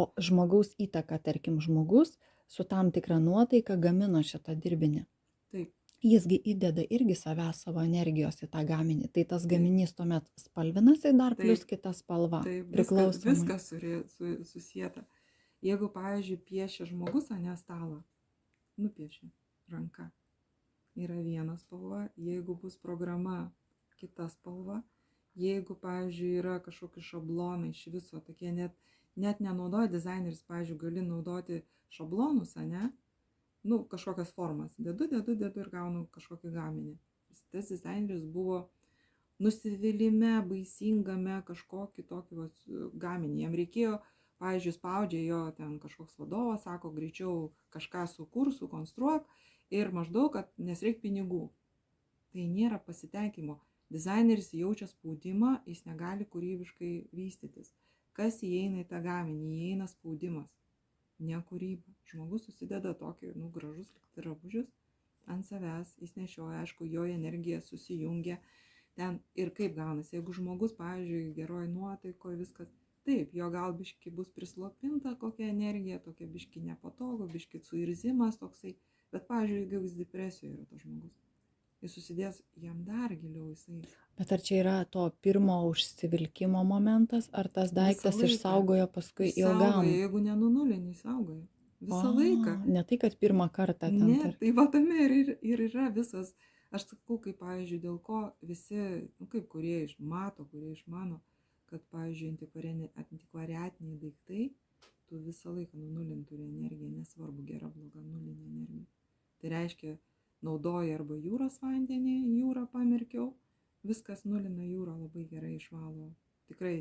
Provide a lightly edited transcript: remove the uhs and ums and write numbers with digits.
O žmogaus įtaka, tarkim, žmogus su tam tikra nuotaika gamino šitą dirbinį. Taip, Jisgi įdeda irgi savęs, savo energijos į tą gaminį. Tai tas taip, gaminys tuomet spalvinasi dar plus taip, kita spalva. taip, Priklausomai. viskas susieta. Jeigu, pavyzdžiui, piešia žmogus ane stalą, nupiešia ranka, yra viena spalva, jeigu bus programa, kita spalva, jeigu, pavyzdžiui, yra kažkokie šablonai iš viso, tokie net nenaudoja dizaineris, pavyzdžiui, gali naudoti šablonus, ane, nu, kažkokias formas, dedu ir gaunu kažkokį gaminį. Tas dizaineris buvo nusivylime, baisingame kažkokį tokį gaminį. Jam reikėjo, pavyzdžiui, spaudžia jo ten kažkoks vadovas, sako, greičiau kažką sukurk, sukonstruok ir maždaug, kad nes reikia pinigų. Tai nėra pasitenkinimo. Dizaineris jaučia spaudimą, jis negali kūrybiškai vystytis. Kas įeina į tą gaminį? Įeina spaudimas, ne kūryba. Žmogus susideda tokį, gražus drabužius ant savęs, jis nešioja, aišku, jo energija susijungia ten ir kaip gaunasi. Jeigu žmogus, pavyzdžiui, geroj nuotaikoje viskas, taip, jo gal biški bus prislopinta kokia energija, tokia biški nepatogu, biški suirzimas toksai, bet, pavyzdžiui, jeigu jis depresijoje yra tas žmogus, jis susidės jam dar giliau jisai. Bet ar čia yra to pirmo užsivilkimo momentas, ar tas daiktas išsaugojo paskui ilgam? Jeigu nenunulini, išsaugojo. Visą laiką. Ne tai, kad pirmą kartą ten. Ne, tai va tame ir yra visas. Aš sakau, kaip, pavyzdžiui, dėl ko visi, kaip kurie mato, kurie išmano, kad, pavyzdžiui, antikvariatiniai daiktai, tu visą laiką nunulint turi energiją, nesvarbu, gera, bloga, nulinė energija. Tai reiškia, naudoji arba jūros vandenį, jūrą pamerkiau, viskas nulina jūrą, labai gerai išvalo. Tikrai